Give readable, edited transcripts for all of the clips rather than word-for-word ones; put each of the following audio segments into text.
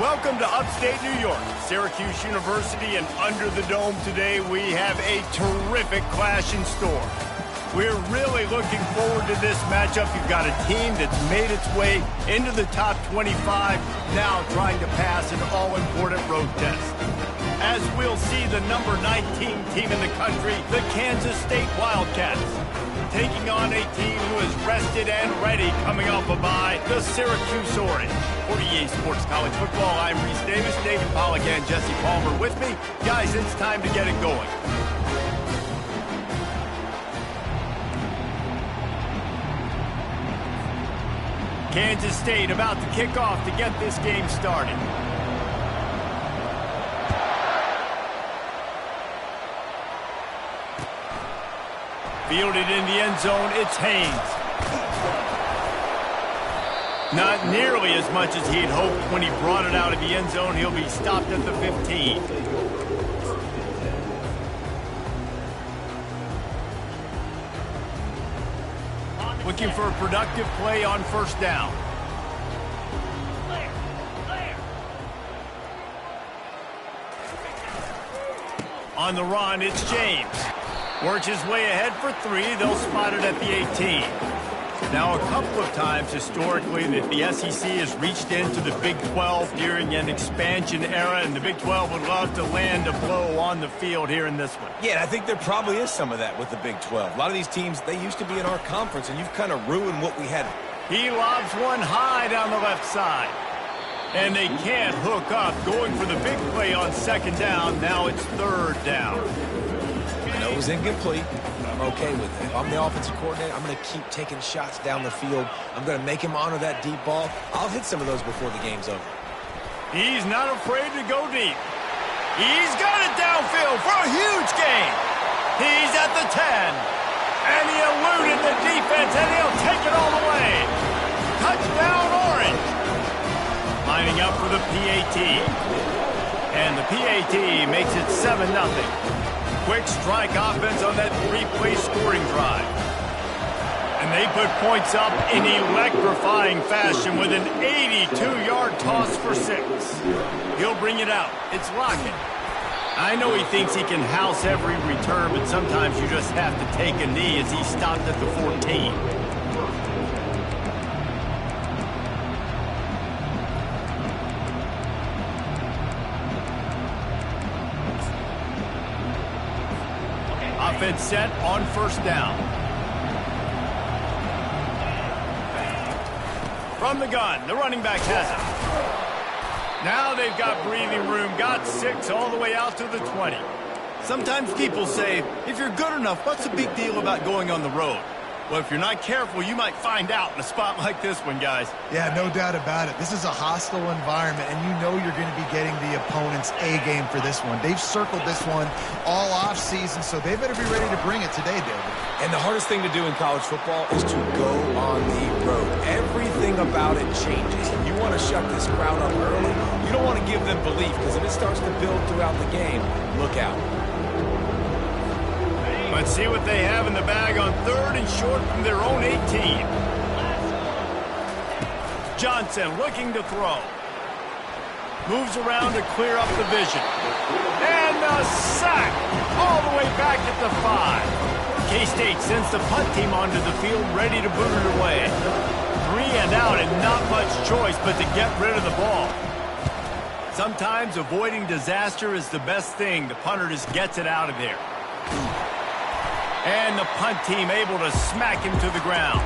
Welcome to upstate New York, Syracuse University, and under the dome today we have a terrific clash in store. We're really looking forward to this matchup. You've got a team that's made its way into the top 25, now trying to pass an all-important road test. As we'll see, the number 19 team in the country, the Kansas State Wildcats, taking on a team who is rested and ready coming off a bye, the Syracuse Orange. For EA Sports College Football, I'm Reese Davis, David Pollack, and Jesse Palmer with me. Guys, it's time to get it going. Kansas State about to kick off to get this game started. Fielded in the end zone, it's Haynes. Not nearly as much as he'd hoped when he brought it out of the end zone. He'll be stopped at the 15. Looking for a productive play on first down. On the run, it's James. Works his way ahead for 3. They'll spot it at the 18. Now, a couple of times historically that the SEC has reached into the Big 12 during an expansion era, and the Big 12 would love to land a blow on the field here in this one. Yeah, and I think there probably is some of that with the Big 12. A lot of these teams, they used to be in our conference, and you've kind of ruined what we had. He lobs one high down the left side. And they can't hook up, going for the big play on second down. Now it's third down. I know it was incomplete, but I'm okay with it. If I'm the offensive coordinator, I'm going to keep taking shots down the field. I'm going to make him honor that deep ball. I'll hit some of those before the game's over. He's not afraid to go deep. He's got it downfield for a huge gain. He's at the 10. And he eluded the defense, and he'll take it all the way. Touchdown, Orange. Lining up for the PAT. And the PAT makes it 7-0. Quick strike offense on that 3-play scoring drive. And they put points up in electrifying fashion with an 82-yard toss for 6. He'll bring it out. It's Lockett. I know he thinks he can house every return, but sometimes you just have to take a knee as he stopped at the 14. Offense set on first down. From the gun, the running back has it. Now they've got breathing room, got 6 all the way out to the 20. Sometimes people say, if you're good enough, what's the big deal about going on the road? Well, if you're not careful, you might find out in a spot like this one, guys. Yeah, no doubt about it. This is a hostile environment, and you know you're going to be getting the opponent's A-game for this one. They've circled this one all off-season, so they better be ready to bring it today, David. And the hardest thing to do in college football is to go on the road. Everything about it changes. And you want to shut this crowd up early. You don't want to give them belief, because if it starts to build throughout the game, look out. Let's see what they have in the bag on 3rd and short from their own 18. Johnson looking to throw. Moves around to clear up the vision. And the sack all the way back at the 5. K-State sends the punt team onto the field, ready to boot it away. 3 and out, and not much choice but to get rid of the ball. Sometimes avoiding disaster is the best thing. The punter just gets it out of there. And the punt team able to smack him to the ground.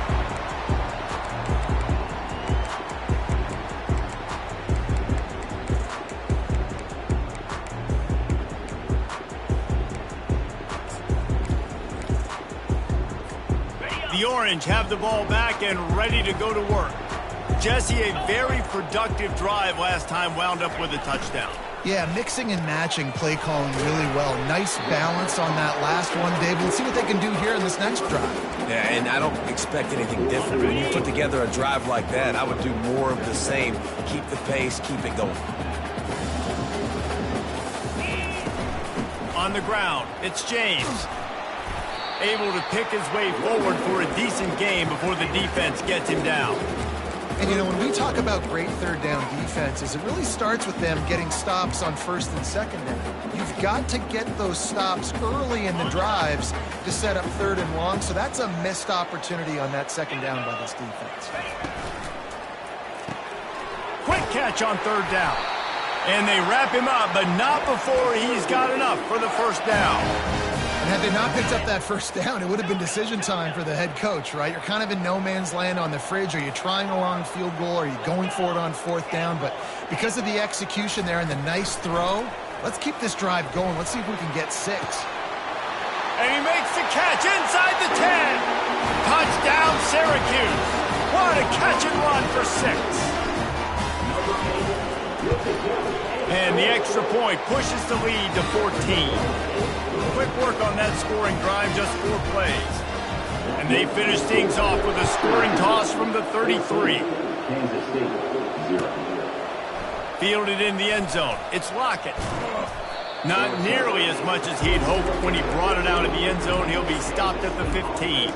The Orange have the ball back and ready to go to work. Jesse, a very productive drive last time wound up with a touchdown. Yeah, mixing and matching play calling really well. Nice balance on that last one, David. Let's see what they can do here in this next drive. Yeah, and I don't expect anything different. When you put together a drive like that, I would do more of the same. Keep the pace, keep it going. On the ground, it's James. Able to pick his way forward for a decent game before the defense gets him down. And, you know, when we talk about great third down defenses, it really starts with them getting stops on first and second down. You've got to get those stops early in the drives to set up third and long, so that's a missed opportunity on that second down by this defense. Quick catch on third down. And they wrap him up, but not before he's got enough for the first down. And had they not picked up that first down, it would have been decision time for the head coach, right? You're kind of in no man's land on the fridge. Are you trying a long field goal? Are you going for it on fourth down? But because of the execution there and the nice throw, let's keep this drive going. Let's see if we can get 6. And he makes the catch inside the 10. Touchdown, Syracuse. What a catch and run for 6. And the extra point pushes the lead to 14. Quick work on that scoring drive, just 4 plays. And they finish things off with a scoring toss from the 33. Fielded in the end zone. It's Lockett. Not nearly as much as he'd hoped when he brought it out of the end zone. He'll be stopped at the 15.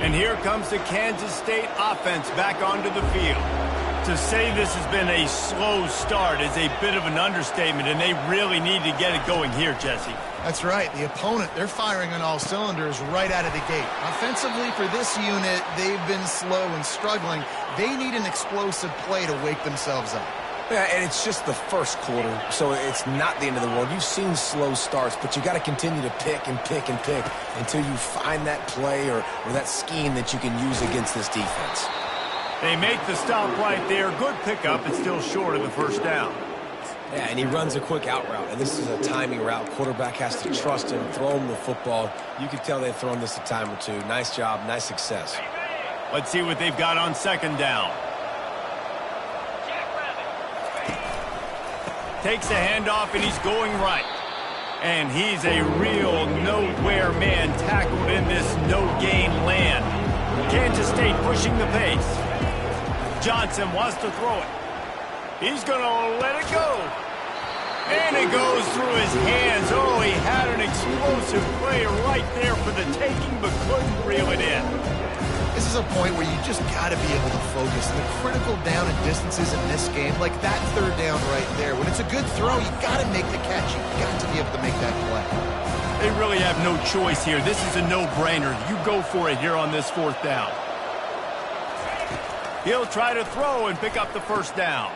And here comes the Kansas State offense back onto the field. To say this has been a slow start is a bit of an understatement, and they really need to get it going here, Jesse. That's right. The opponent, they're firing on all cylinders right out of the gate. Offensively, for this unit, they've been slow and struggling. They need an explosive play to wake themselves up. Yeah, and it's just the first quarter, so it's not the end of the world. You've seen slow starts, but you got to continue to pick and pick and pick until you find that play or that scheme that you can use against this defense. They make the stop right there. Good pickup. It's still short of the first down. Yeah, and he runs a quick out route, and this is a timing route. Quarterback has to trust him, throw him the football. You can tell they've thrown this a time or two. Nice job, nice success. Let's see what they've got on second down. Takes a handoff, and he's going right. And he's a real nowhere man tackled in this no-gain land. Kansas State pushing the pace. Johnson wants to throw it. He's going to let it go. And it goes through his hands. Oh, he had an explosive play right there for the taking, but couldn't reel it in. This is a point where you just got to be able to focus. The critical down and distances in this game, like that third down right there. When it's a good throw, you got to make the catch. You got to be able to make that play. They really have no choice here. This is a no-brainer. You go for it here on this fourth down. He'll try to throw and pick up the first down.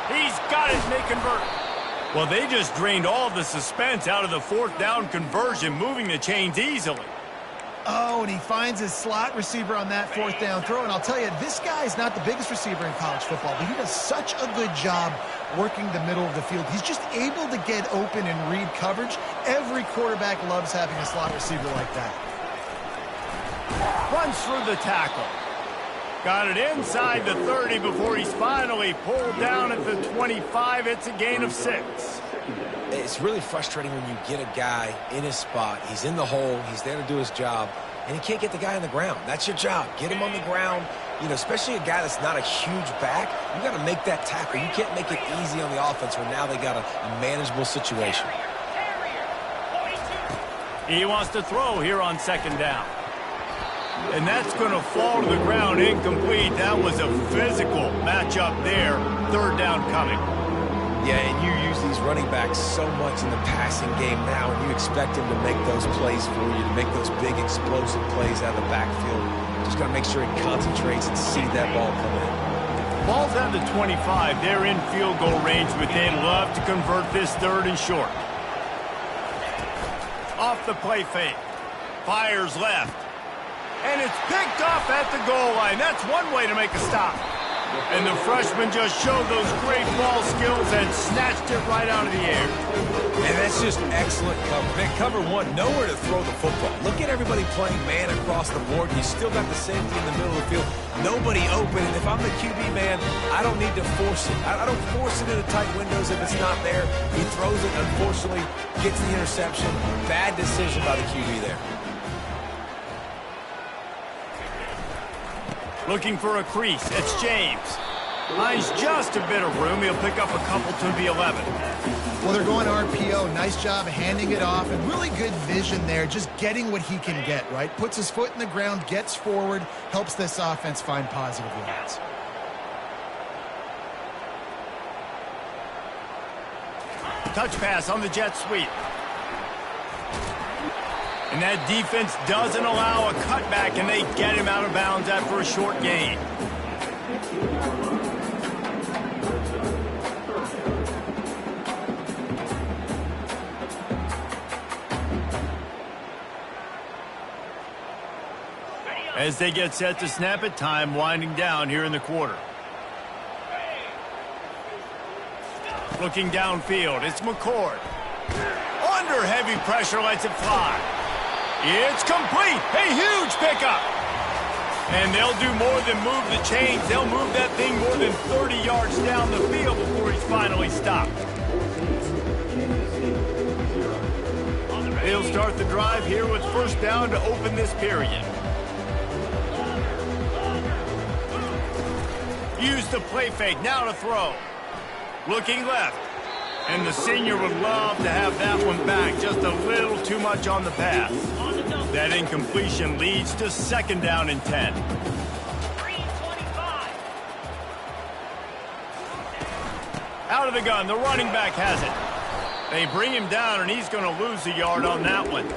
He's got it, and they convert. Well, they just drained all the suspense out of the fourth down conversion, moving the chains easily. Oh, and he finds his slot receiver on that fourth down throw. And I'll tell you, this guy's not the biggest receiver in college football, but he does such a good job working the middle of the field. He's just able to get open and read coverage. Every quarterback loves having a slot receiver like that. Runs through the tackle. Got it inside the 30 before he's finally pulled down at the 25. It's a gain of 6. It's really frustrating when you get a guy in his spot. He's in the hole. He's there to do his job, and you can't get the guy on the ground. That's your job. Get him on the ground. You know, especially a guy that's not a huge back. You got to make that tackle. You can't make it easy on the offense when now they got a manageable situation. He wants to throw here on second down. And that's going to fall to the ground incomplete. That was a physical matchup there. Third down coming. Yeah, and you use these running backs so much in the passing game now, and you expect him to make those plays for you, to make those big explosive plays out of the backfield. Just got to make sure he concentrates and see that ball come in. Ball's at the 25. They're in field goal range, but they'd love to convert this third and short. Off the play fake. Fires left. And it's picked off at the goal line. That's one way to make a stop. And the freshman just showed those great ball skills and snatched it right out of the air. And that's just excellent cover. Man, cover one, nowhere to throw the football. Look at everybody playing man across the board. You still got the safety in the middle of the field. Nobody open. And if I'm the QB man, I don't need to force it. I don't force it into tight windows if it's not there. He throws it, unfortunately, gets the interception. Bad decision by the QB there. Looking for a crease. It's James. Finds just a bit of room. He'll pick up a couple to the 11. Well, they're going RPO. Nice job handing it off, and really good vision there, just getting what he can get, right? Puts his foot in the ground, gets forward, helps this offense find positive yards. Touch pass on the jet sweep. And that defense doesn't allow a cutback, and they get him out of bounds after a short gain. As they get set to snap it, time winding down here in the quarter. Looking downfield, it's McCord. Under heavy pressure, lets it fly. It's complete. A huge pickup. And they'll do more than move the chains. They'll move that thing more than 30 yards down the field before he's finally stopped. They'll start the drive here with first down to open this period. Use the play fake, now to throw. Looking left. And the senior would love to have that one back. Just a little too much on the pass. That incompletion leads to second down and 10. Out of the gun, the running back has it. They bring him down, and he's going to lose a yard on that one.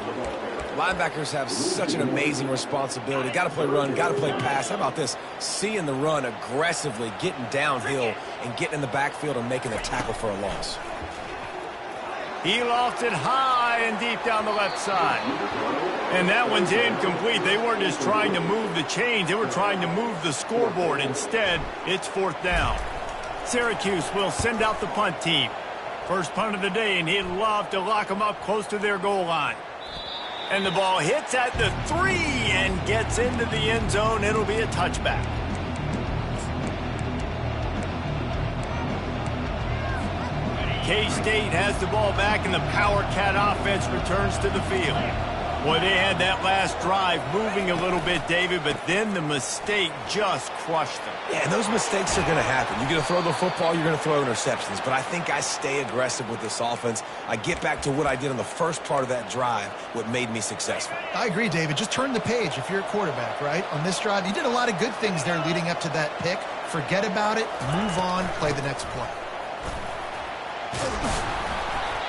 Linebackers have such an amazing responsibility. Got to play run, got to play pass. How about this? Seeing the run aggressively, getting downhill, and getting in the backfield and making the tackle for a loss. He lofted high and deep down the left side. And that one's incomplete. They weren't just trying to move the chains. They were trying to move the scoreboard. Instead, it's fourth down. Syracuse will send out the punt team. First punt of the day, and he'd love to lock them up close to their goal line. And the ball hits at the 3 and gets into the end zone. It'll be a touchback. K-State has the ball back, and the Power Cat offense returns to the field. Boy, they had that last drive moving a little bit, David, but then the mistake just crushed them. Yeah, and those mistakes are going to happen. You're going to throw the football, you're going to throw interceptions. But I think I stay aggressive with this offense. I get back to what I did on the first part of that drive, what made me successful. I agree, David. Just turn the page if you're a quarterback, right? On this drive, you did a lot of good things there leading up to that pick. Forget about it, move on, play the next play.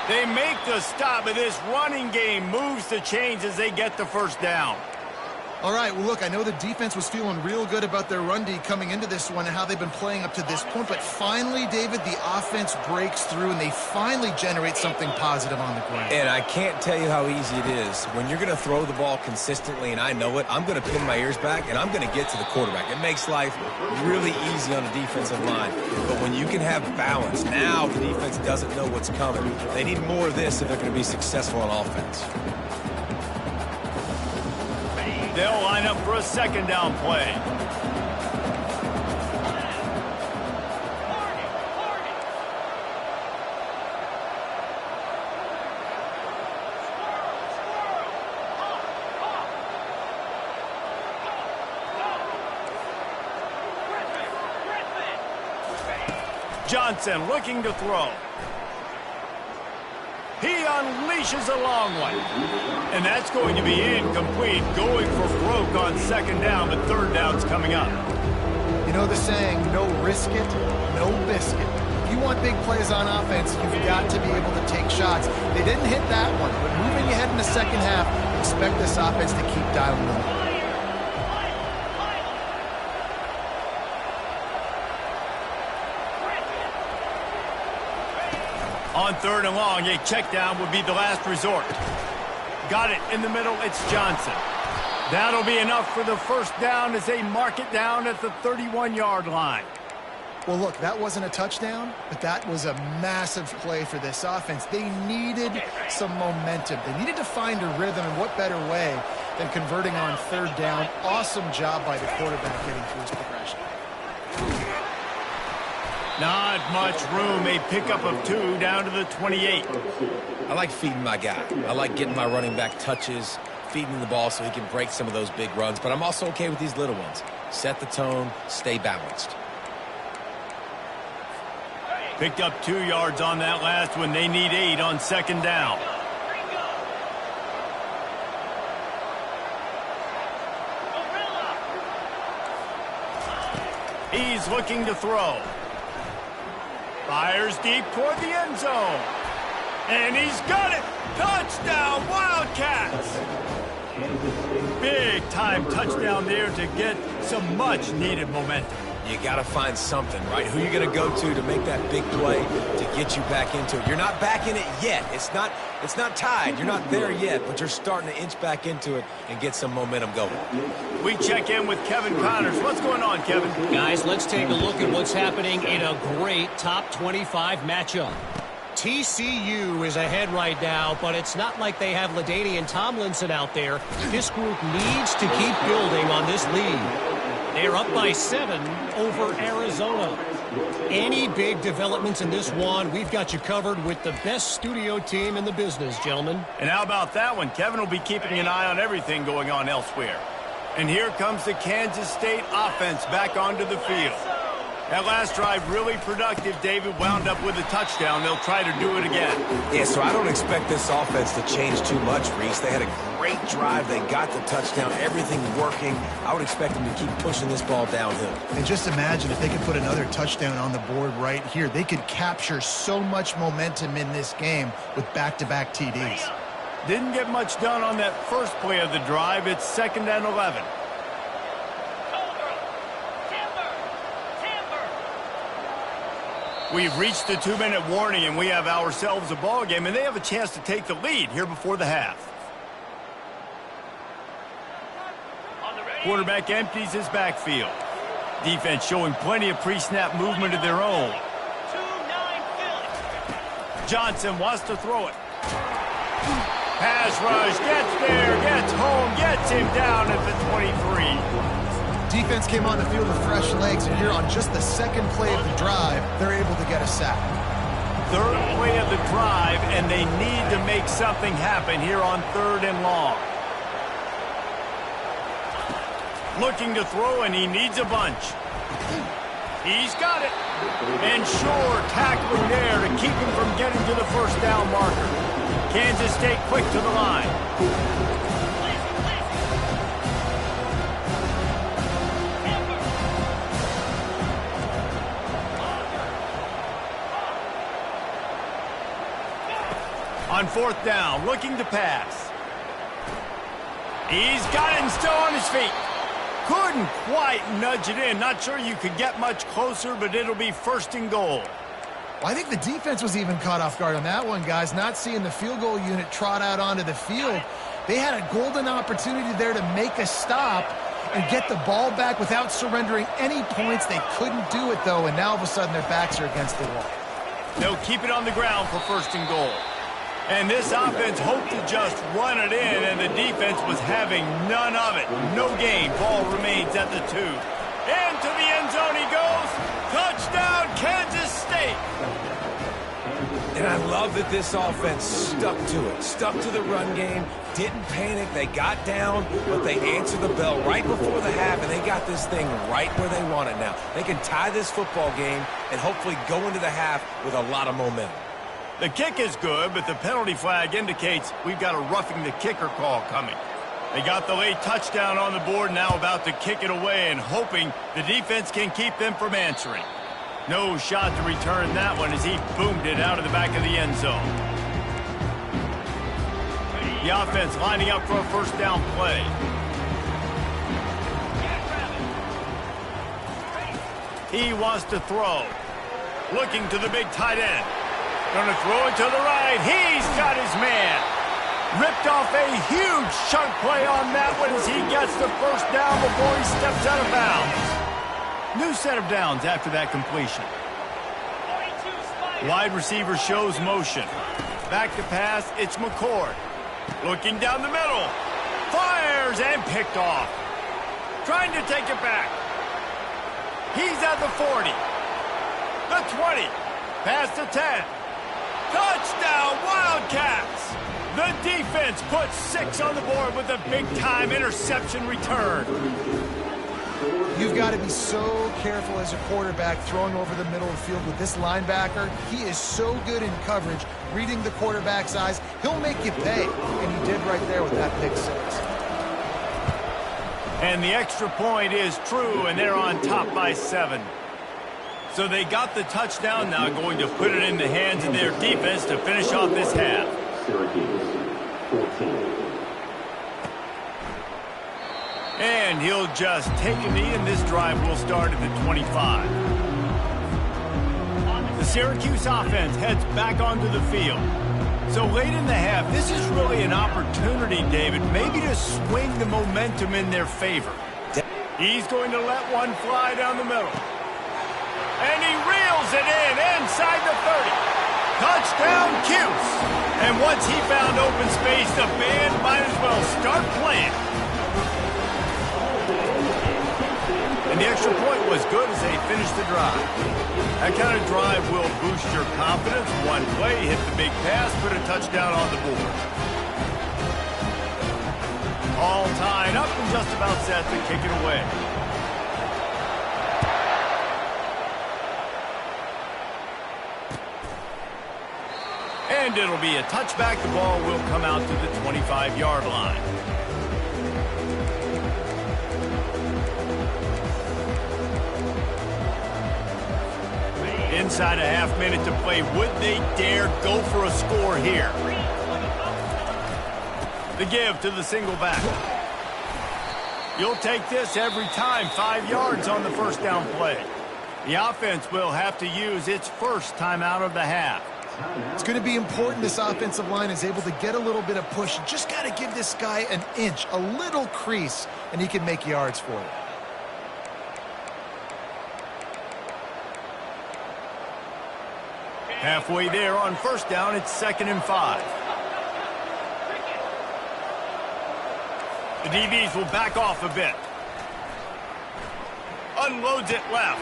They make the stop, but this running game moves the chains as they get the first down. All right, well, look, I know the defense was feeling real good about their run D coming into this one and how they've been playing up to this point, but finally, David, the offense breaks through, and they finally generate something positive on the ground. And I can't tell you how easy it is. When you're going to throw the ball consistently, and I know it, I'm going to pin my ears back, and I'm going to get to the quarterback. It makes life really easy on the defensive line. But when you can have balance, now the defense doesn't know what's coming. They need more of this if they're going to be successful on offense. They'll line up for a second down play. Johnson looking to throw. He unleashes a long one. And that's going to be incomplete, going for broke on second down, but third down's coming up. You know the saying, no risk it, no biscuit. If you want big plays on offense, you've got to be able to take shots. They didn't hit that one, but moving ahead in the second half, expect this offense to keep dialing them. On third and long, a check down would be the last resort. Got it in the middle, it's Johnson. That'll be enough for the first down as they mark it down at the 31-yard line. Well, look, that wasn't a touchdown, but that was a massive play for this offense. They needed some momentum. They needed to find a rhythm, and what better way than converting on third down. Awesome job by the quarterback getting through his progression. Not much room. A pickup of 2 down to the 28. I like feeding my guy. I like getting my running back touches, feeding the ball so he can break some of those big runs, but I'm also okay with these little ones. Set the tone, stay balanced. Picked up 2 yards on that last one. They need 8 on second down. He's looking to throw. Fires deep toward the end zone. And he's got it. Touchdown, Wildcats. Big time touchdown there to get some much needed momentum. You got to find something, right? Who you going to go to make that big play to get you back into it? You're not back in it yet. It's not tied. You're not there yet, but you're starting to inch back into it and get some momentum going. We check in with Kevin Connors. What's going on, Kevin? Guys, let's take a look at what's happening in a great top 25 matchup. TCU is ahead right now, but it's not like they have LaDainian Tomlinson out there. This group needs to keep building on this lead. They're up by 7 over Arizona. Any big developments in this one, we've got you covered with the best studio team in the business, gentlemen. And how about that one? Kevin will be keeping an eye on everything going on elsewhere. And here comes the Kansas State offense back onto the field. That last drive really productive. David wound up with a touchdown. They'll try to do it again. Yeah, so I don't expect this offense to change too much, Reese. They had a great drive. They got the touchdown. Everything working. I would expect them to keep pushing this ball downhill. And just imagine if they could put another touchdown on the board right here. They could capture so much momentum in this game with back-to-back TDs. Didn't get much done on that first play of the drive. It's 2nd and 11. We've reached the 2-minute warning, and we have ourselves a ball game, and they have a chance to take the lead here before the half. Quarterback empties his backfield. Defense showing plenty of pre-snap movement of their own. Johnson wants to throw it. Pass rush, gets there, gets home, gets him down at the 23. Defense came on the field with fresh legs, and here on just the second play of the drive, they're able to get a sack. 3rd play of the drive, and they need to make something happen here on 3rd and long. Looking to throw, and he needs a bunch. He's got it. And sure, tackling there to keep him from getting to the first down marker. Kansas State quick to the line. On 4th down, looking to pass. He's got it and still on his feet. Couldn't quite nudge it in. Not sure you could get much closer, but it'll be 1st and goal. Well, I think the defense was even caught off guard on that one, guys. Not seeing the field goal unit trot out onto the field. They had a golden opportunity there to make a stop and get the ball back without surrendering any points. They couldn't do it, though, and now all of a sudden their backs are against the wall. They'll keep it on the ground for 1st and goal. And this offense hoped to just run it in, and the defense was having none of it. No gain. Ball remains at the 2. Into the end zone he goes. Touchdown, Kansas State. And I love that this offense stuck to it. Stuck to the run game. Didn't panic. They got down, but they answered the bell right before the half, and they got this thing right where they want it now. They can tie this football game and hopefully go into the half with a lot of momentum. The kick is good, but the penalty flag indicates we've got a roughing the kicker call coming. They got the late touchdown on the board, now about to kick it away and hoping the defense can keep them from answering. No shot to return that one as he boomed it out of the back of the end zone. The offense lining up for a 1st down play. He wants to throw. Looking to the big tight end. Gonna throw it to the right. He's got his man. Ripped off a huge chunk play on that one as he gets the 1st down before he steps out of bounds. New set of downs after that completion. Wide receiver shows motion. Back to pass, it's McCord. Looking down the middle. Fires and picked off. Trying to take it back. He's at the 40. The 20. Past the 10. Touchdown, Wildcats! The defense puts 6 on the board with a big-time interception return. You've got to be so careful as a quarterback throwing over the middle of the field with this linebacker. He is so good in coverage, reading the quarterback's eyes. He'll make you pay, and he did right there with that pick six. And the extra point is true, and they're on top by 7. So they got the touchdown, now going to put it in the hands of their defense to finish off this half. Syracuse, 14. And he'll just take a knee, and this drive will start at the 25. The Syracuse offense heads back onto the field. So late in the half, this is really an opportunity, David, maybe to swing the momentum in their favor. He's going to let one fly down the middle. And he reels it in inside the 30. Touchdown, Cuse. And once he found open space, the band might as well start playing. And the extra point was good as they finished the drive. That kind of drive will boost your confidence. One play, hit the big pass, put a touchdown on the board. All tied up and just about set to kick it away. And it'll be a touchback. The ball will come out to the 25-yard line. Inside a half minute to play. Would they dare go for a score here? The give to the single back. You'll take this every time. 5 yards on the first down play. The offense will have to use its first timeout of the half. It's going to be important this offensive line is able to get a little bit of push. You just got to give this guy an inch, a little crease, and he can make yards for you. Halfway there on first down, it's 2nd and 5. The DBs will back off a bit. Unloads it left.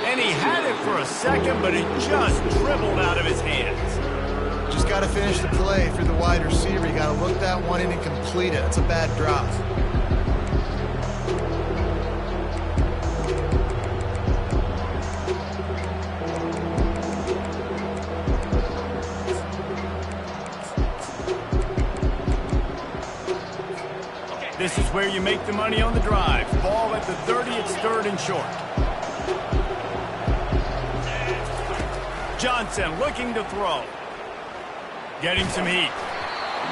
And he had it for a second, but it just dribbled out of his hands. Just got to finish the play for the wide receiver. You got to look that one in and complete it. It's a bad drop. This is where you make the money on the drive. Ball at the 30, it's 3rd and short. Johnson looking to throw. Getting some heat.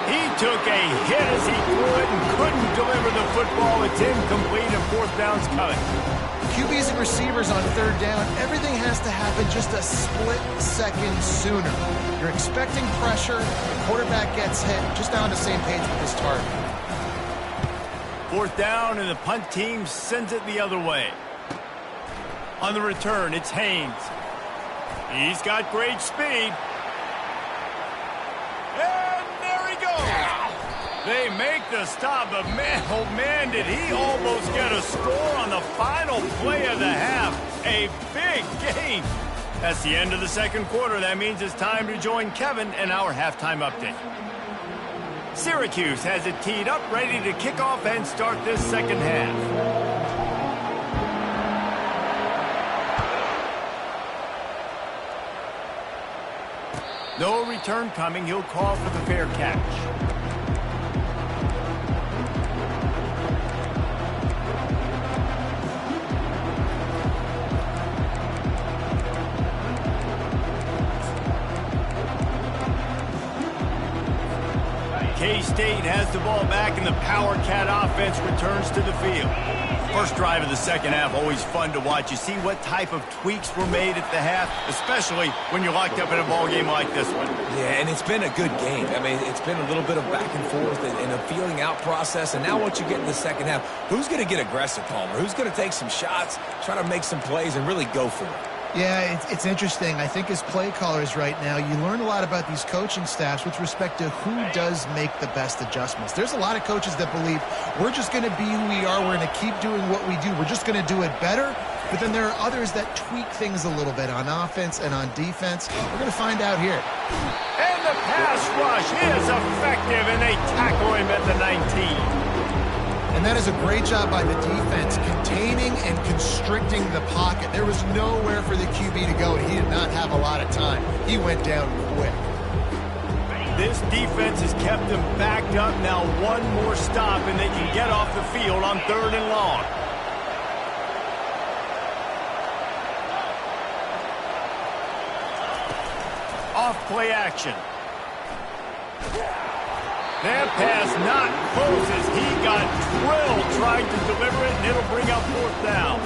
He took a hit as he threw it and couldn't deliver the football. It's incomplete and 4th down's coming. QBs and receivers on 3rd down, everything has to happen just a split second sooner. You're expecting pressure, the quarterback gets hit, just on the same page with this target. 4th down, and the punt team sends it the other way. On the return, it's Haynes. He's got great speed. And there he goes. They make the stop, but man, oh man, did he almost get a score on the final play of the half. A big game. That's the end of the 2nd quarter. That means it's time to join Kevin and our halftime update. Syracuse has it teed up, ready to kick off and start this 2nd half. No return coming. He'll call for the fair catch. K-State has the ball back, and the Power Cat offense returns to the field. First drive of the 2nd half, always fun to watch. You see what type of tweaks were made at the half, especially when you're locked up in a ball game like this one. Yeah, and it's been a good game. I mean, it's been a little bit of back and forth and a feeling out process. And now once you get in the 2nd half, who's going to get aggressive, Palmer? Who's going to take some shots, try to make some plays, and really go for it? Yeah, it's interesting. I think as play callers right now, you learn a lot about these coaching staffs with respect to who does make the best adjustments. There's a lot of coaches that believe we're just going to be who we are. We're going to keep doing what we do. We're just going to do it better. But then there are others that tweak things a little bit on offense and on defense. We're going to find out here. And the pass rush is effective, and they tackle him at the 19. And that is a great job by the defense, containing and constricting the pocket. There was nowhere for the QB to go, and he did not have a lot of time. He went down quick. This defense has kept them backed up. Now one more stop, and they can get off the field on 3rd and long. Off play action. That pass not close as he got drilled trying to deliver it, and it'll bring up 4th down.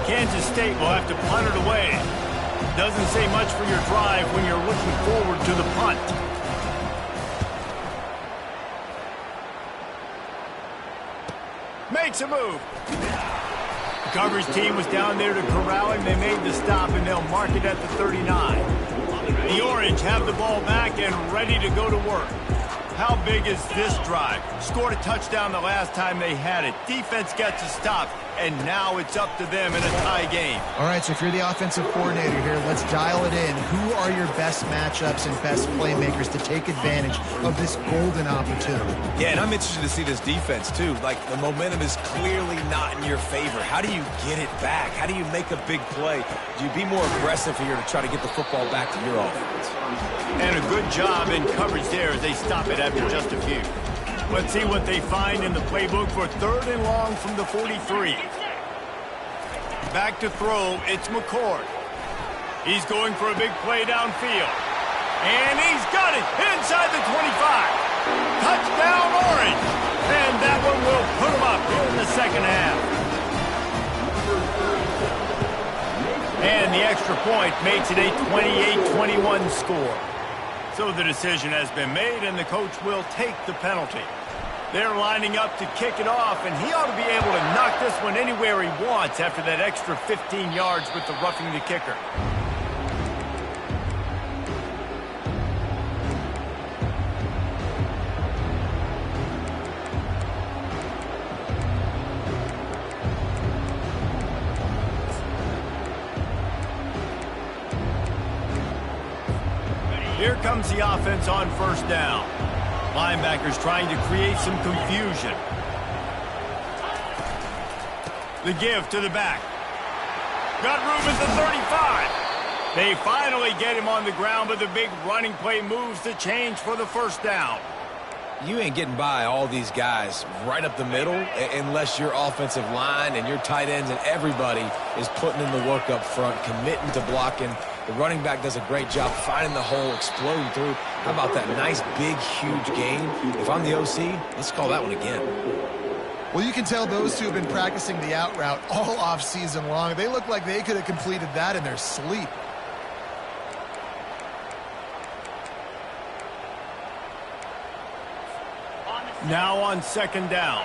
Kansas State will have to punt it away. Doesn't say much for your drive when you're looking forward to the punt. Makes a move. The coverage team was down there to corral him. They made the stop, and they'll mark it at the 39. The Orange have the ball back and ready to go to work. How big is this drive? Scored a touchdown the last time they had it. Defense gets a stop, and now it's up to them in a tie game. All right, so if you're the offensive coordinator here, let's dial it in. Who are your best matchups and best playmakers to take advantage of this golden opportunity? Yeah, and I'm interested to see this defense, too. Like, the momentum is clearly not in your favor. How do you get it back? How do you make a big play? Do you be more aggressive here to try to get the football back to your offense? And a good job in coverage there as they stop it after just a few. Let's see what they find in the playbook for 3rd and long from the 43. Back to throw, it's McCord. He's going for a big play downfield. And he's got it inside the 25. Touchdown Orange. And that one will put him up here in the 2nd half. And the extra point makes it a 28-21 score. So the decision has been made, and the coach will take the penalty. They're lining up to kick it off, and he ought to be able to knock this one anywhere he wants after that extra 15 yards with the roughing the kicker. Here comes the offense on 1st down. Linebackers trying to create some confusion. The give to the back. Got room at the 35. They finally get him on the ground, but the big running play moves the change for the 1st down. You ain't getting by all these guys right up the middle unless your offensive line and your tight ends and everybody is putting in the work up front, committing to blocking. The running back does a great job finding the hole, exploding through. How about that nice, big, huge gain? If I'm the OC, let's call that one again. Well, you can tell those two have been practicing the out route all off season long. They look like they could have completed that in their sleep. Now on 2nd down.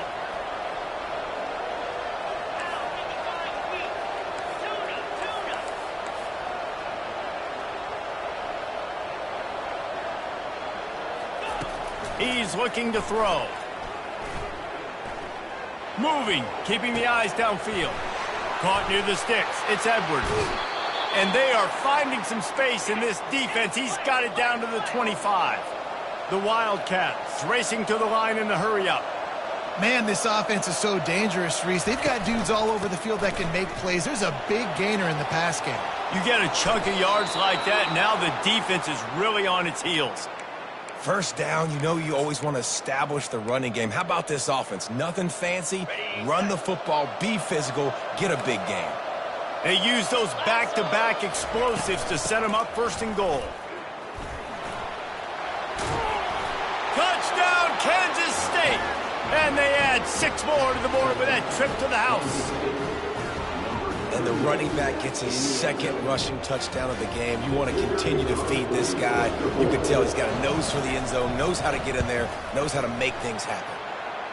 He's looking to throw. Moving, keeping the eyes downfield. Caught near the sticks. It's Edwards. And they are finding some space in this defense. He's got it down to the 25. The Wildcats racing to the line in the hurry-up. Man, this offense is so dangerous, Reese. They've got dudes all over the field that can make plays. There's a big gainer in the pass game. You get a chunk of yards like that, now the defense is really on its heels. 1st down, you know you always want to establish the running game. How about this offense? Nothing fancy. Run the football, be physical, get a big gain. They use those back-to-back explosives to set them up 1st and goal. Touchdown, Kansas State! And they add 6 more to the board with that trip to the house. And the running back gets his 2nd rushing touchdown of the game. You want to continue to feed this guy. You can tell he's got a nose for the end zone, knows how to get in there, knows how to make things happen.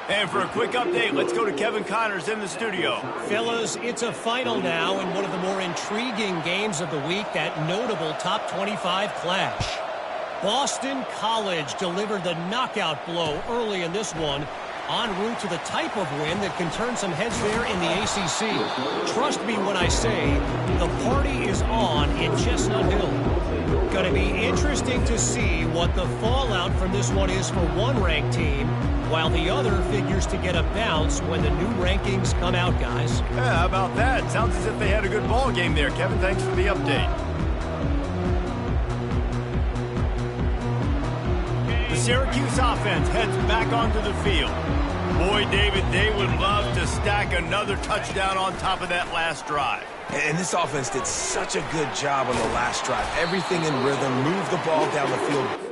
And for a quick update, let's go to Kevin Connors in the studio. Fellas, it's a final now in one of the more intriguing games of the week, that notable top 25 clash. Boston College delivered the knockout blow early in this one, en route to the type of win that can turn some heads there in the ACC. Trust me when I say the party is on in Chestnut Hill. Going to be interesting to see what the fallout from this one is for one ranked team, while the other figures to get a bounce when the new rankings come out, guys. Yeah, how about that? sounds as if they had a good ball game there. Kevin, thanks for the update. The Syracuse offense heads back onto the field. Boy, David, they would love to stack another touchdown on top of that last drive. And this offense did such a good job on the last drive. Everything in rhythm, moved the ball down the field.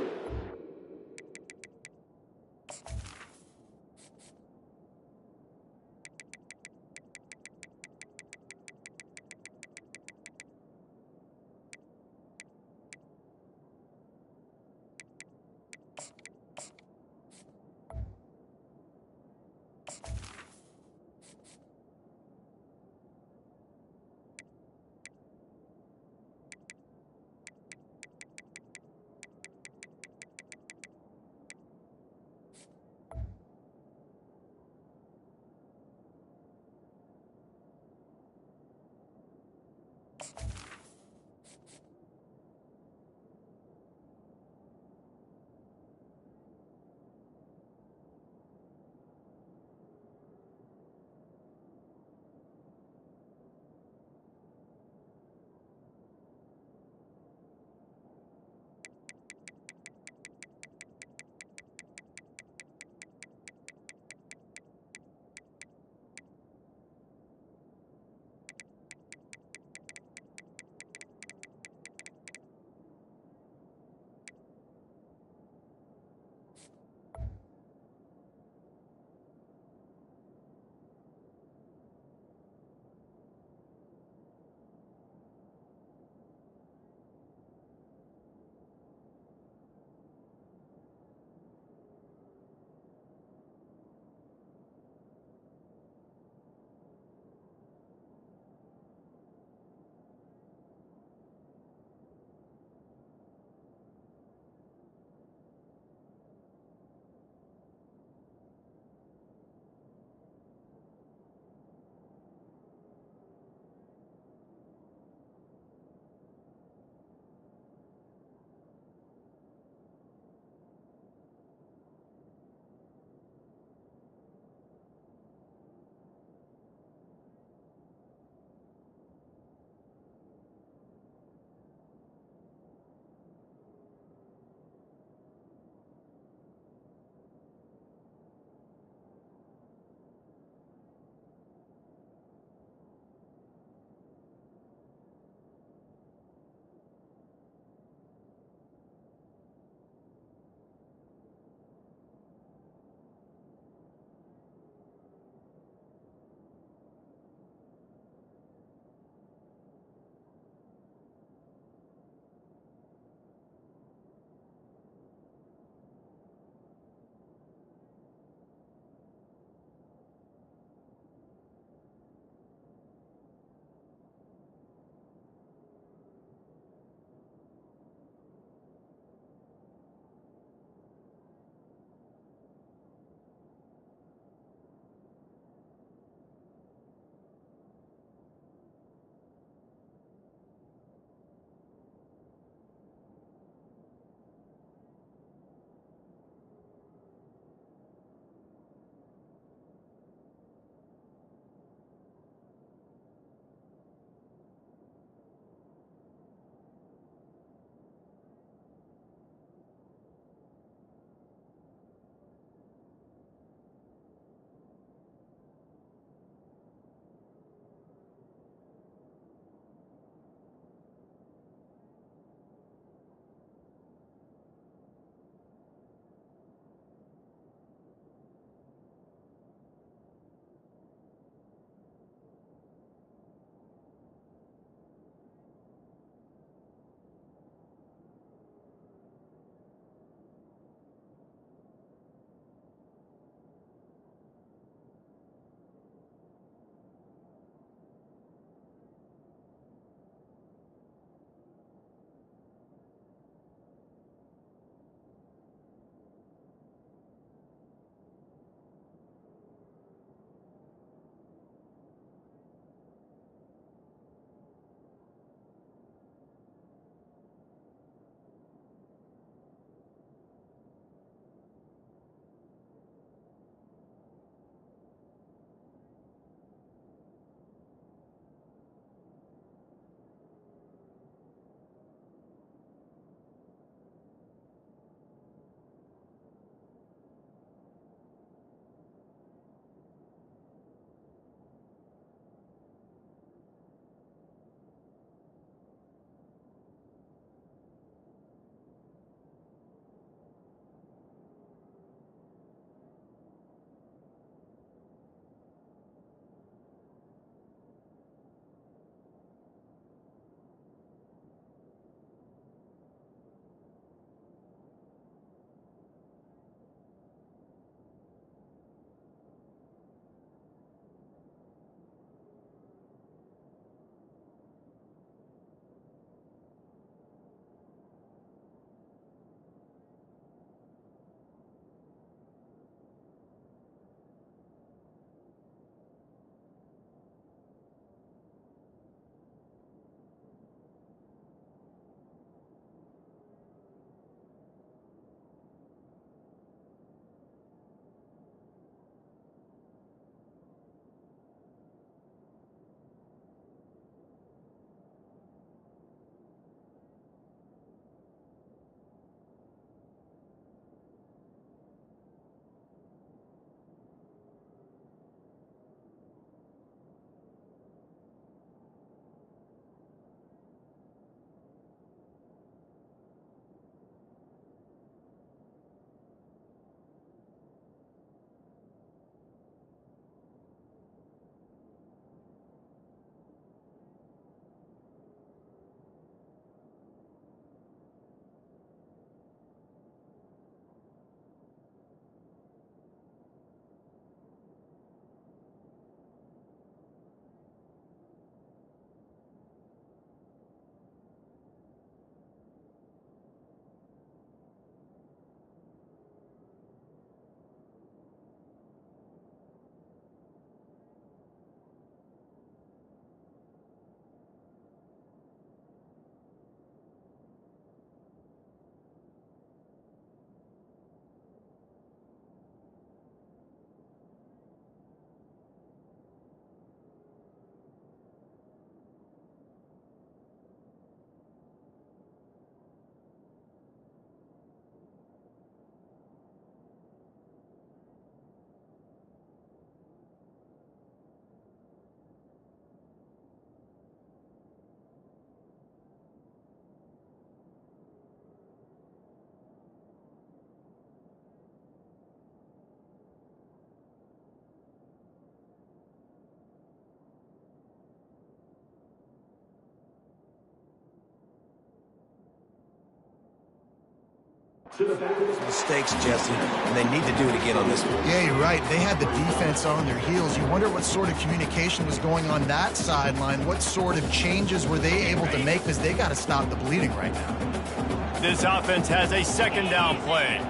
Mistakes, Jesse, and they need to do it again on this one. Yeah, you're right. They had the defense on their heels. You wonder what sort of communication was going on that sideline. What sort of changes were they able to make, because they got to stop the bleeding right now. This offense has a second down play.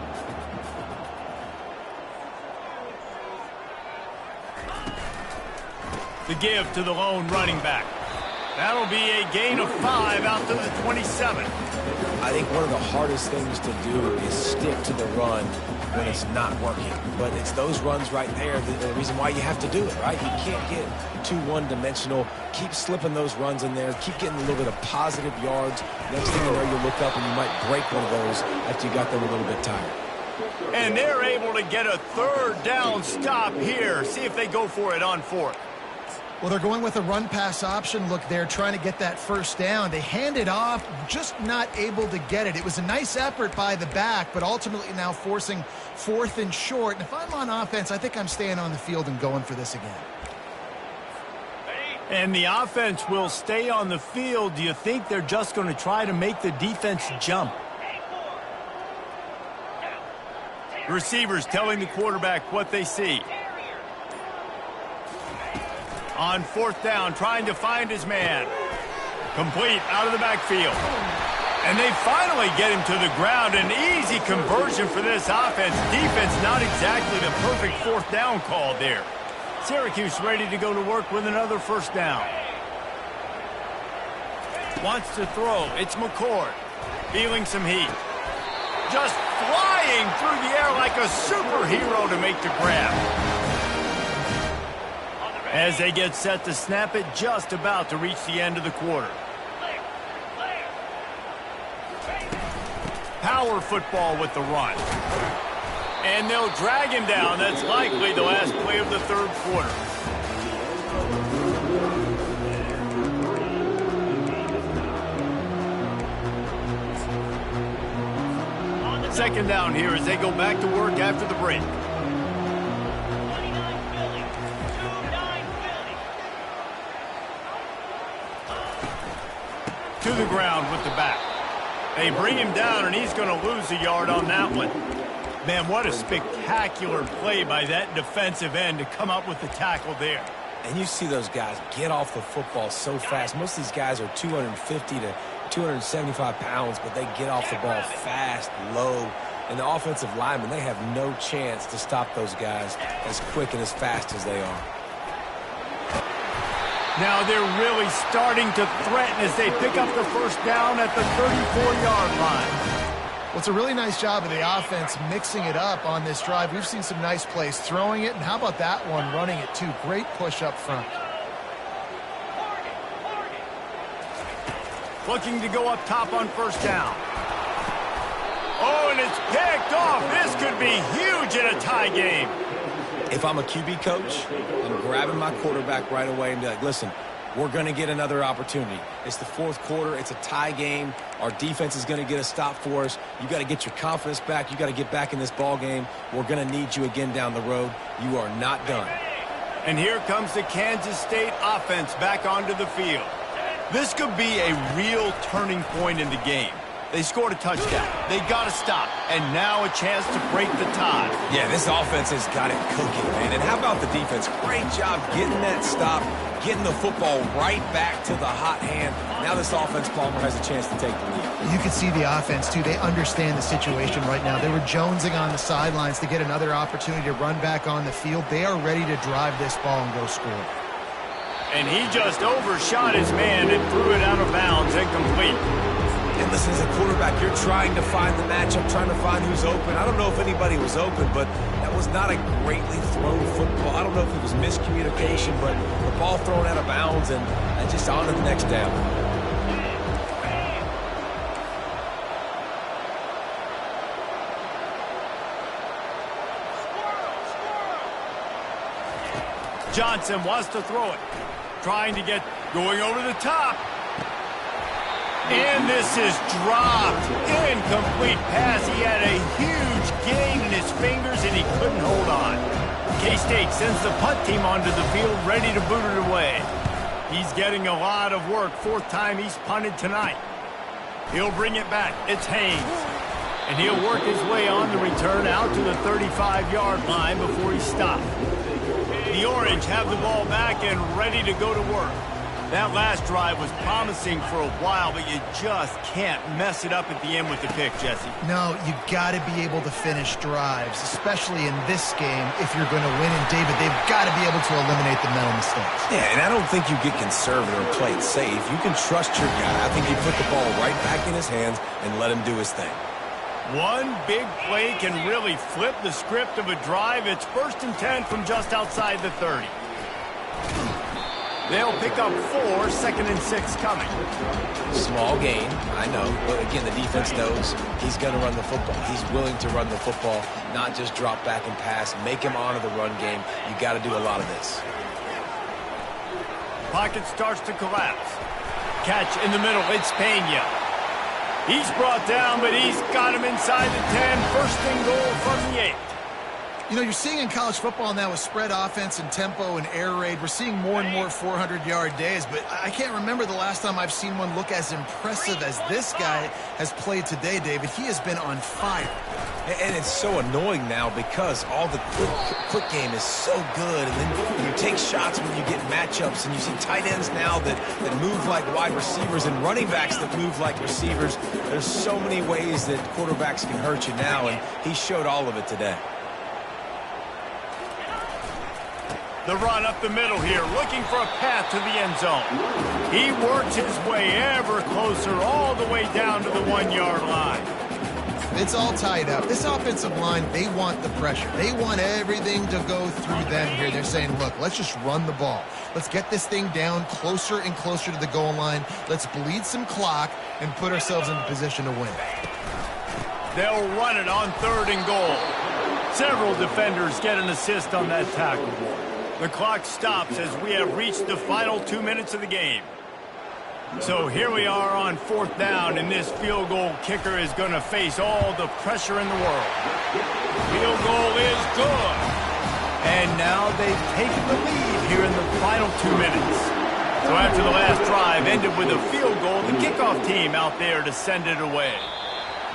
The give to the lone running back. That'll be a gain of 5 out to the 27. I think one of the hardest things to do is stick to the run when it's not working. But it's those runs right there, the reason why you have to do it, right? You can't get too one-dimensional. Keep slipping those runs in there. Keep getting a little bit of positive yards. Next thing you know, you look up and you might break one of those after you got them a little bit tired. And they're able to get a third down stop here. See if they go for it on 4th. Well, they're going with a run-pass option look there, trying to get that first down. They hand it off, just not able to get it. It was a nice effort by the back, but ultimately now forcing 4th and short. And if I'm on offense, I think I'm staying on the field and going for this again. And the offense will stay on the field. Do you think they're just going to try to make the defense jump? Receivers telling the quarterback what they see. On 4th down, trying to find his man. Complete out of the backfield. And they finally get him to the ground. An easy conversion for this offense. Defense not exactly the perfect 4th down call there. Syracuse ready to go to work with another first down. Wants to throw. It's McCord. Feeling some heat. Just flying through the air like a superhero to make the grab. As they get set to snap it, just about to reach the end of the quarter. Power football with the run. And they'll drag him down. That's likely the last play of the 3rd quarter. Second down here as they go back to work after the break. To the ground with the back. They bring him down, and he's going to lose a yard on that one. Man, what a spectacular play by that defensive end to come up with the tackle there. And you see those guys get off the football so fast. Most of these guys are 250 to 275 pounds, but they get off the ball fast, low. And the offensive linemen, they have no chance to stop those guys as quick and as fast as they are. Now they're really starting to threaten as they pick up the first down at the 34-yard line. Well, it's a really nice job of the offense mixing it up on this drive. We've seen some nice plays throwing it, and how about that one running it too? Great push up front. Looking to go up top on first down. Oh, and it's picked off. This could be huge in a tie game. If I'm a QB coach, I'm grabbing my quarterback right away and be like, listen, we're going to get another opportunity. It's the 4th quarter. It's a tie game. Our defense is going to get a stop for us. You got to get your confidence back. You got to get back in this ball game. We're going to need you again down the road. You are not done. And here comes the Kansas State offense back onto the field. This could be a real turning point in the game. They scored a touchdown. They got to stop. And now a chance to break the tie. Yeah, this offense has got it cooking, man. And how about the defense? Great job getting that stop, getting the football right back to the hot hand. Now this offense, Palmer, has a chance to take the lead. You can see the offense, too. They understand the situation right now. They were jonesing on the sidelines to get another opportunity to run back on the field. They are ready to drive this ball and go score. And he just overshot his man and threw it out of bounds, incomplete. And listen, as a quarterback, you're trying to find the matchup, trying to find who's open. I don't know if anybody was open, but that was not a greatly thrown football. I don't know if it was miscommunication, but the ball thrown out of bounds and just on to the next down. Johnson wants to throw it. Trying to get going over the top. And this is dropped. Incomplete pass. He had a huge gain in his fingers, and he couldn't hold on. K-State sends the punt team onto the field, ready to boot it away. He's getting a lot of work. 4th time he's punted tonight. He'll bring it back. It's Haynes. And he'll work his way on the return out to the 35-yard line before he stopped. The Orange have the ball back and ready to go to work. That last drive was promising for a while, but you just can't mess it up at the end with the pick, Jesse. No, you got to be able to finish drives, especially in this game if you're going to win. And, David, they've got to be able to eliminate the mental mistakes. Yeah, and I don't think you get conservative or play it safe. You can trust your guy. I think you put the ball right back in his hands and let him do his thing. One big play can really flip the script of a drive. It's 1st and 10 from just outside the 30. They'll pick up 4, 2nd and 6 coming. Small gain, I know. But again, the defense knows he's going to run the football. He's willing to run the football, not just drop back and pass. Make him honor the run game. You got to do a lot of this. Pocket starts to collapse. Catch in the middle. It's Pena. He's brought down, but he's got him inside the 10. 1st and goal from the 8. You know, you're seeing in college football now with spread offense and tempo and air raid, we're seeing more and more 400-yard days, but I can't remember the last time I've seen one look as impressive as this guy has played today, David. He has been on fire. And it's so annoying now because all the quick game is so good, and then you take shots when you get matchups, and you see tight ends now that move like wide receivers and running backs that move like receivers. There's so many ways that quarterbacks can hurt you now, and he showed all of it today. The run up the middle here, looking for a path to the end zone. He works his way ever closer, all the way down to the 1-yard line. It's all tied up. This offensive line, they want the pressure. They want everything to go through them here. They're saying, look, let's just run the ball. Let's get this thing down closer and closer to the goal line. Let's bleed some clock and put ourselves in position to win. They'll run it on 3rd and goal. Several defenders get an assist on that tackle. The clock stops as we have reached the final 2 minutes of the game. So here we are on 4th down, and this field goal kicker is going to face all the pressure in the world. Field goal is good. And now they've taken the lead here in the final 2 minutes. So after the last drive ended with a field goal, the kickoff team out there to send it away.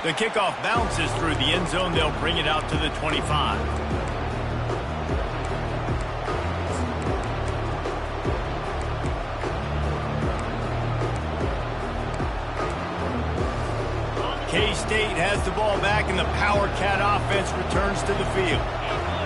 The kickoff bounces through the end zone. They'll bring it out to the 25. K-State has the ball back, and the Power Cat offense returns to the field.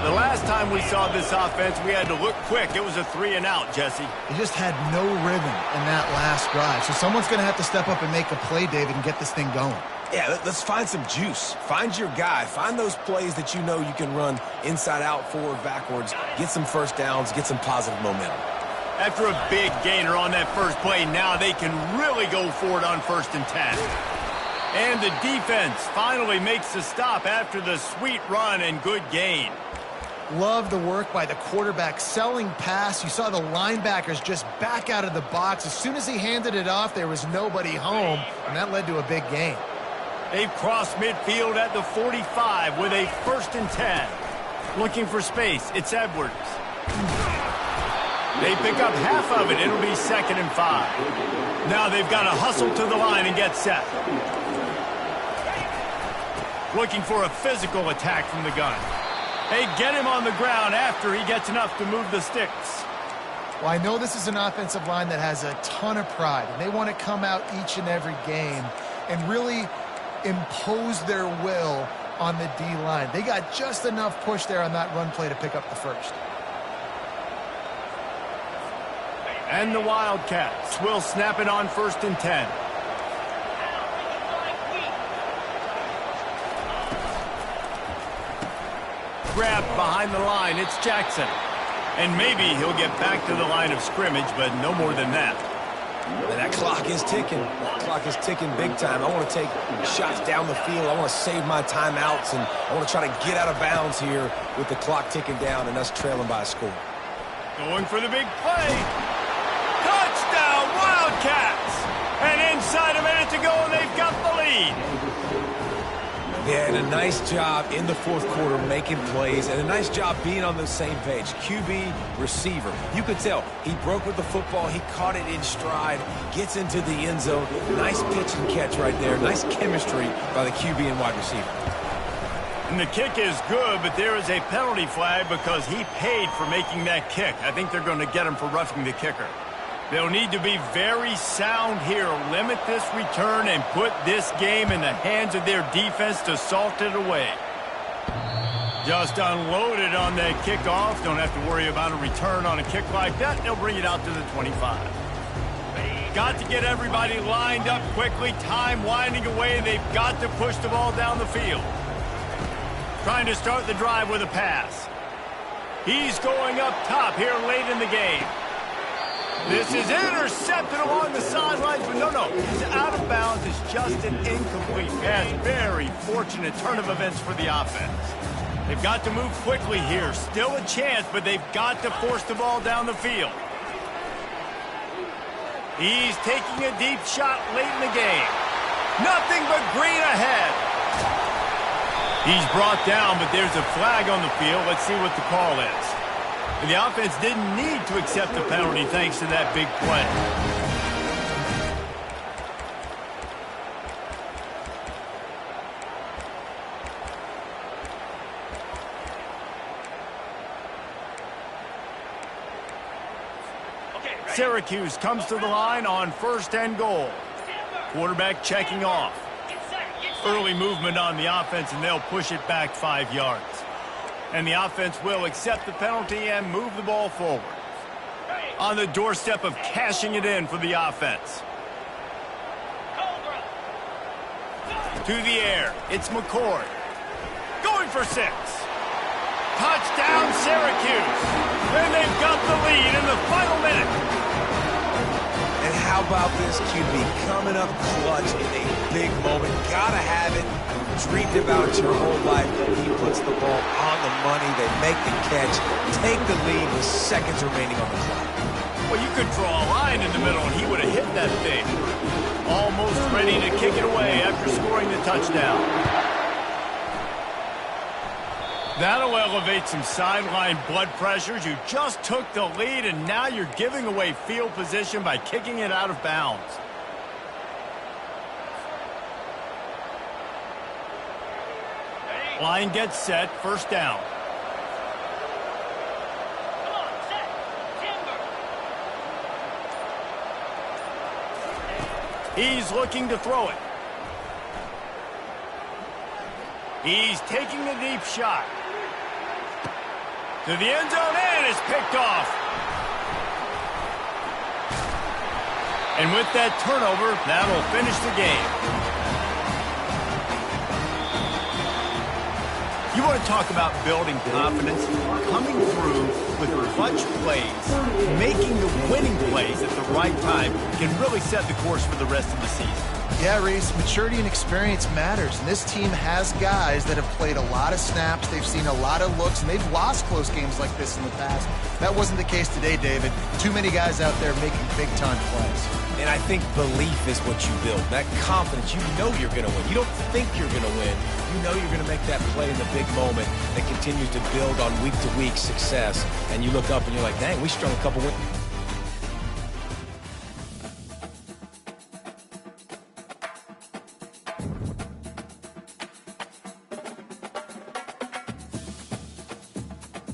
The last time we saw this offense, we had to look quick. It was a 3-and-out, Jesse. They just had no rhythm in that last drive. So someone's going to have to step up and make a play, David, and get this thing going. Yeah, let's find some juice. Find your guy. Find those plays that you know you can run inside out, forward, backwards. Get some first downs. Get some positive momentum. After a big gainer on that first play, now they can really go for it on 1st and 10. And the defense finally makes the stop after the sweet run and good gain. Love the work by the quarterback selling pass. You saw the linebackers just back out of the box. As soon as he handed it off, there was nobody home, and that led to a big gain. They've crossed midfield at the 45 with a 1st and 10. Looking for space. It's Edwards. They pick up half of it. It'll be 2nd and 5. Now they've got to hustle to the line and get set. Looking for a physical attack from the gun. They get him on the ground after he gets enough to move the sticks. Well, I know this is an offensive line that has a ton of pride, and they want to come out each and every game and really impose their will on the D-line. They got just enough push there on that run play to pick up the first. And the Wildcats will snap it on 1st and 10. Grabbed behind the line, it's Jackson. And maybe he'll get back to the line of scrimmage, but no more than that. And that clock is ticking. That clock is ticking big time. I want to take shots down the field. I want to save my timeouts, and I want to try to get out of bounds here with the clock ticking down and us trailing by a score. Going for the big play. Touchdown, Wildcats! And inside a minute to go, and they've got the lead. Yeah, and a nice job in the fourth quarter making plays, and a nice job being on the same page. QB, receiver. You could tell he broke with the football. He caught it in stride, gets into the end zone. Nice pitch and catch right there. Nice chemistry by the QB and wide receiver. And the kick is good, but there is a penalty flag because he paid for making that kick. I think they're going to get him for roughing the kicker. They'll need to be very sound here, limit this return, and put this game in the hands of their defense to salt it away. Just unloaded on that kickoff. Don't have to worry about a return on a kick like that. They'll bring it out to the 25. Got to get everybody lined up quickly. Time winding away. They've got to push the ball down the field. Trying to start the drive with a pass. He's going up top here late in the game. This is intercepted along the sidelines, but no, he's out of bounds. It's just an incomplete pass. Very fortunate turn of events for the offense. They've got to move quickly here. Still a chance, but they've got to force the ball down the field. He's taking a deep shot late in the game. Nothing but green ahead. He's brought down, but there's a flag on the field. Let's see what the call is. And the offense didn't need to accept the penalty thanks to that big play. Syracuse comes to the line on 1st and goal. Quarterback checking off. Early movement on the offense, and they'll push it back 5 yards. And the offense will accept the penalty and move the ball forward. On the doorstep of cashing it in for the offense. To the air, it's McCord. Going for 6. Touchdown, Syracuse. And they've got the lead in the final minute. And how about this QB coming up clutch in a big moment? Gotta have it. Dreamed about your whole life. He puts the ball on the money. They make the catch. Take the lead with seconds remaining on the clock. Well, you could draw a line in the middle, and he would have hit that thing. Almost ready to kick it away after scoring the touchdown. That'll elevate some sideline blood pressures. You just took the lead, and now you're giving away field position by kicking it out of bounds. Line gets set, 1st down. He's looking to throw it. He's taking the deep shot. To the end zone, and it's picked off. And with that turnover, that'll finish the game. You want to talk about building confidence? Coming through with clutch plays, making the winning plays at the right time can really set the course for the rest of the season. Yeah, Reese, maturity and experience matters, and this team has guys that have played a lot of snaps, they've seen a lot of looks, and they've lost close games like this in the past. That wasn't the case today, David. Too many guys out there making big-time plays. And I think belief is what you build. That confidence, you know you're going to win. You don't think you're going to win. You know you're going to make that play in the big moment that continues to build on week-to-week success. And you look up and you're like, dang, we strung a couple wins.